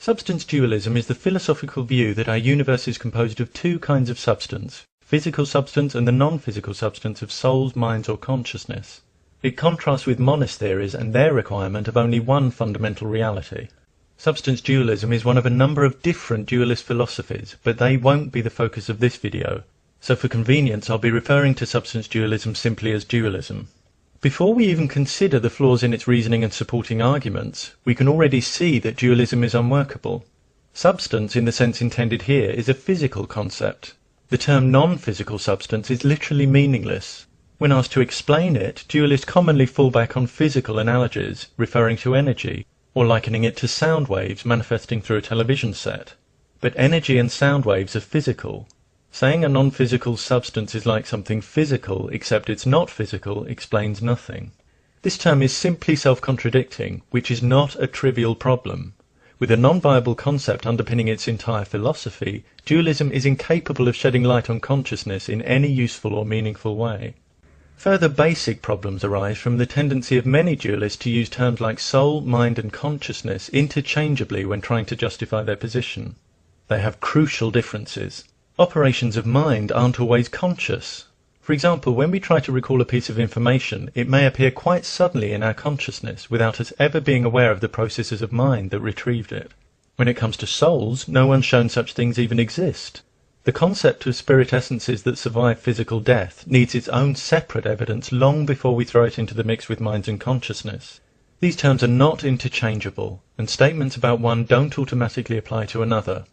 Substance dualism is the philosophical view that our universe is composed of two kinds of substance, physical substance and the non-physical substance of souls, minds or consciousness. It contrasts with monist theories and their requirement of only one fundamental reality. Substance dualism is one of a number of different dualist philosophies, but they won't be the focus of this video, so for convenience I'll be referring to substance dualism simply as dualism. Before we even consider the flaws in its reasoning and supporting arguments, we can already see that dualism is unworkable. Substance, in the sense intended here, is a physical concept. The term non-physical substance is literally meaningless. When asked to explain it, dualists commonly fall back on physical analogies, referring to energy, or likening it to sound waves manifesting through a television set. But energy and sound waves are physical. Saying a non-physical substance is like something physical, except it's not physical, explains nothing. This term is simply self-contradicting, which is not a trivial problem. With a non-viable concept underpinning its entire philosophy, dualism is incapable of shedding light on consciousness in any useful or meaningful way. Further basic problems arise from the tendency of many dualists to use terms like soul, mind and consciousness interchangeably when trying to justify their position. They have crucial differences. Operations of mind aren't always conscious. For example, when we try to recall a piece of information, it may appear quite suddenly in our consciousness without us ever being aware of the processes of mind that retrieved it. When it comes to souls, no one's shown such things even exist. The concept of spirit essences that survive physical death needs its own separate evidence long before we throw it into the mix with minds and consciousness. These terms are not interchangeable, and statements about one don't automatically apply to another.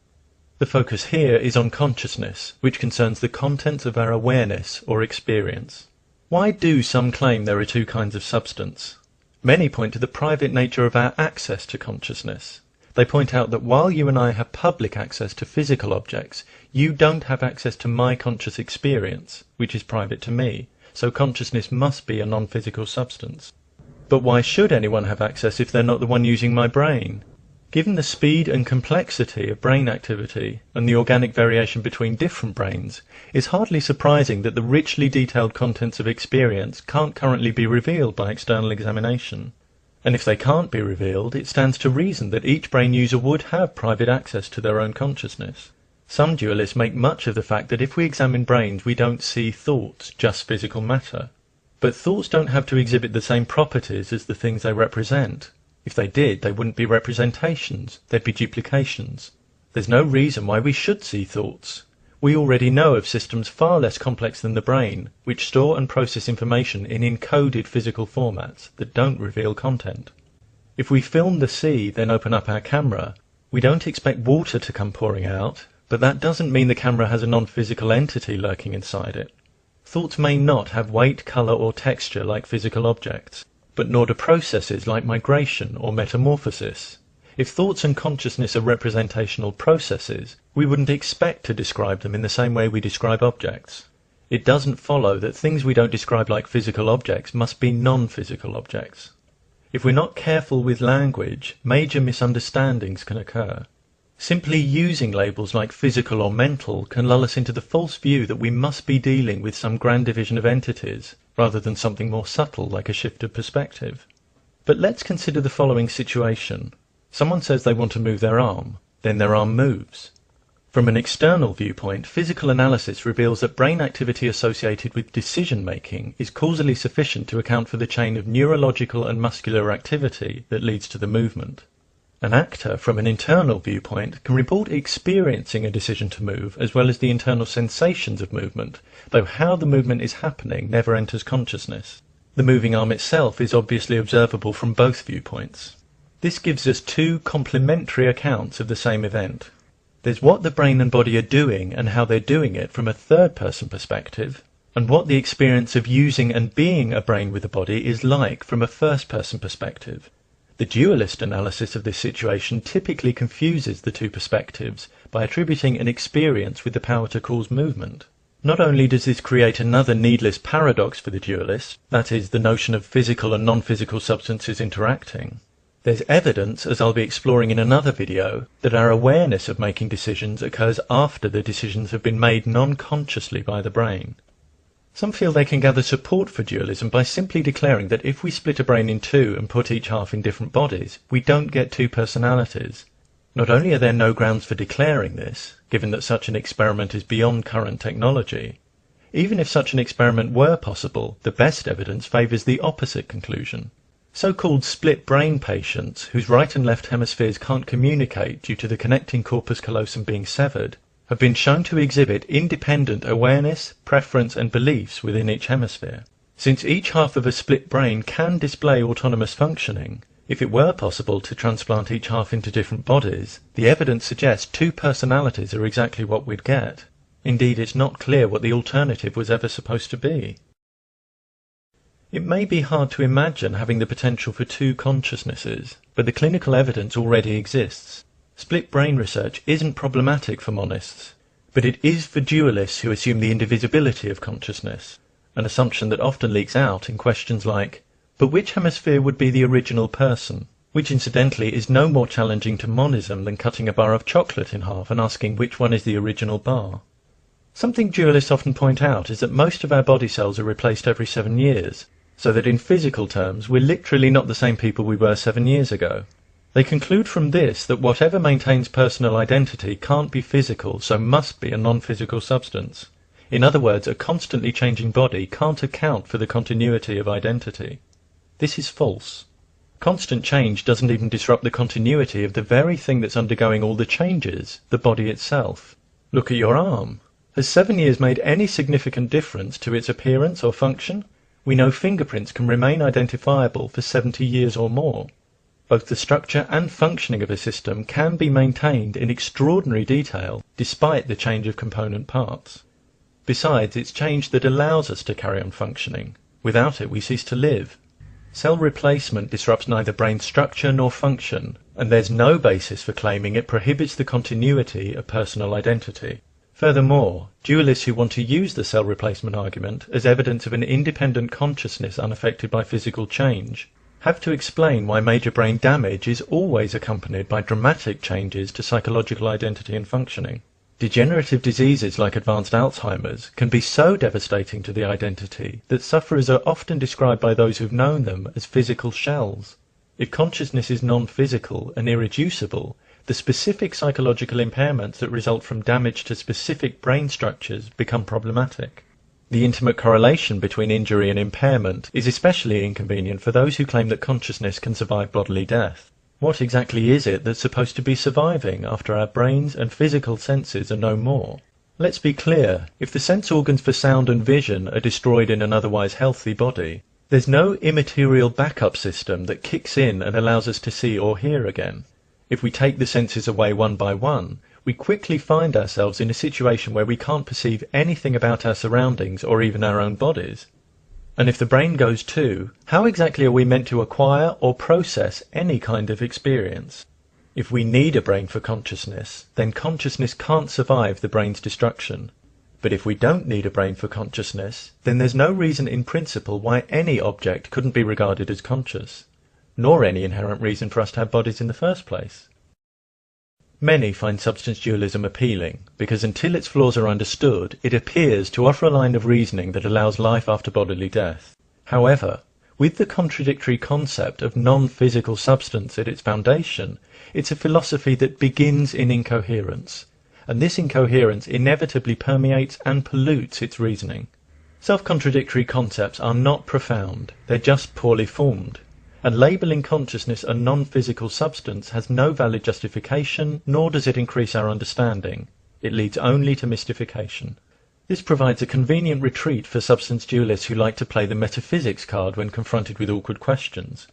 The focus here is on consciousness, which concerns the contents of our awareness or experience. Why do some claim there are two kinds of substance? Many point to the private nature of our access to consciousness. They point out that while you and I have public access to physical objects, you don't have access to my conscious experience, which is private to me, so consciousness must be a non-physical substance. But why should anyone have access if they're not the one using my brain? Given the speed and complexity of brain activity and the organic variation between different brains, it's hardly surprising that the richly detailed contents of experience can't currently be revealed by external examination. And if they can't be revealed, it stands to reason that each brain user would have private access to their own consciousness. Some dualists make much of the fact that if we examine brains we don't see thoughts, just physical matter. But thoughts don't have to exhibit the same properties as the things they represent. If they did, they wouldn't be representations, they'd be duplications. There's no reason why we should see thoughts. We already know of systems far less complex than the brain, which store and process information in encoded physical formats that don't reveal content. If we film the sea, then open up our camera, we don't expect water to come pouring out, but that doesn't mean the camera has a non-physical entity lurking inside it. Thoughts may not have weight, colour or texture like physical objects, but nor do processes like migration or metamorphosis. If thoughts and consciousness are representational processes, we wouldn't expect to describe them in the same way we describe objects. It doesn't follow that things we don't describe like physical objects must be non-physical objects. If we're not careful with language, major misunderstandings can occur. Simply using labels like physical or mental can lull us into the false view that we must be dealing with some grand division of entities, rather than something more subtle like a shift of perspective. But let's consider the following situation. Someone says they want to move their arm, then their arm moves. From an external viewpoint, physical analysis reveals that brain activity associated with decision-making is causally sufficient to account for the chain of neurological and muscular activity that leads to the movement. An actor, from an internal viewpoint, can report experiencing a decision to move as well as the internal sensations of movement, though how the movement is happening never enters consciousness. The moving arm itself is obviously observable from both viewpoints. This gives us two complementary accounts of the same event. There's what the brain and body are doing and how they're doing it from a third-person perspective, and what the experience of using and being a brain with a body is like from a first-person perspective. The dualist analysis of this situation typically confuses the two perspectives by attributing an experience with the power to cause movement. Not only does this create another needless paradox for the dualist, that is, the notion of physical and non-physical substances interacting, there's evidence, as I'll be exploring in another video, that our awareness of making decisions occurs after the decisions have been made non-consciously by the brain. Some feel they can gather support for dualism by simply declaring that if we split a brain in two and put each half in different bodies, we don't get two personalities. Not only are there no grounds for declaring this, given that such an experiment is beyond current technology, even if such an experiment were possible, the best evidence favours the opposite conclusion. So-called split brain patients, whose right and left hemispheres can't communicate due to the connecting corpus callosum being severed, have been shown to exhibit independent awareness, preference and beliefs within each hemisphere. Since each half of a split brain can display autonomous functioning, if it were possible to transplant each half into different bodies, the evidence suggests two personalities are exactly what we'd get. Indeed, it's not clear what the alternative was ever supposed to be. It may be hard to imagine having the potential for two consciousnesses, but the clinical evidence already exists. Split brain research isn't problematic for monists, but it is for dualists who assume the indivisibility of consciousness, an assumption that often leaks out in questions like, but which hemisphere would be the original person? Which incidentally is no more challenging to monism than cutting a bar of chocolate in half and asking which one is the original bar. Something dualists often point out is that most of our body cells are replaced every 7 years, so that in physical terms we're literally not the same people we were 7 years ago. They conclude from this that whatever maintains personal identity can't be physical, so must be a non-physical substance. In other words, a constantly changing body can't account for the continuity of identity. This is false. Constant change doesn't even disrupt the continuity of the very thing that's undergoing all the changes, the body itself. Look at your arm. Has 7 years made any significant difference to its appearance or function? We know fingerprints can remain identifiable for 70 years or more. Both the structure and functioning of a system can be maintained in extraordinary detail despite the change of component parts. Besides, it's change that allows us to carry on functioning. Without it, we cease to live. Cell replacement disrupts neither brain structure nor function, and there's no basis for claiming it prohibits the continuity of personal identity. Furthermore, dualists who want to use the cell replacement argument as evidence of an independent consciousness unaffected by physical change have to explain why major brain damage is always accompanied by dramatic changes to psychological identity and functioning. Degenerative diseases like advanced Alzheimer's can be so devastating to the identity that sufferers are often described by those who've known them as physical shells. If consciousness is non-physical and irreducible, the specific psychological impairments that result from damage to specific brain structures become problematic. The intimate correlation between injury and impairment is especially inconvenient for those who claim that consciousness can survive bodily death. What exactly is it that's supposed to be surviving after our brains and physical senses are no more? Let's be clear, if the sense organs for sound and vision are destroyed in an otherwise healthy body, there's no immaterial backup system that kicks in and allows us to see or hear again. If we take the senses away one by one, we quickly find ourselves in a situation where we can't perceive anything about our surroundings or even our own bodies. And if the brain goes too, how exactly are we meant to acquire or process any kind of experience? If we need a brain for consciousness, then consciousness can't survive the brain's destruction. But if we don't need a brain for consciousness, then there's no reason in principle why any object couldn't be regarded as conscious, nor any inherent reason for us to have bodies in the first place. Many find substance dualism appealing, because until its flaws are understood, it appears to offer a line of reasoning that allows life after bodily death. However, with the contradictory concept of non-physical substance at its foundation, it's a philosophy that begins in incoherence, and this incoherence inevitably permeates and pollutes its reasoning. Self-contradictory concepts are not profound, they're just poorly formed. And labelling consciousness a non-physical substance has no valid justification, nor does it increase our understanding. It leads only to mystification. This provides a convenient retreat for substance dualists who like to play the metaphysics card when confronted with awkward questions.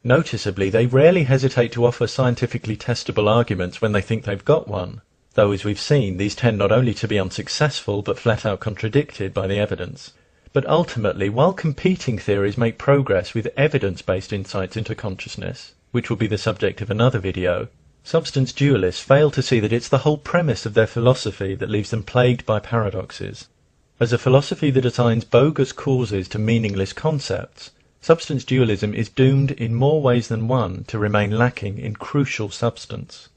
Noticeably, they rarely hesitate to offer scientifically testable arguments when they think they've got one, though as we've seen, these tend not only to be unsuccessful but flat out contradicted by the evidence. But ultimately, while competing theories make progress with evidence-based insights into consciousness, which will be the subject of another video, substance dualists fail to see that it's the whole premise of their philosophy that leaves them plagued by paradoxes. As a philosophy that assigns bogus causes to meaningless concepts, substance dualism is doomed in more ways than one to remain lacking in crucial substance.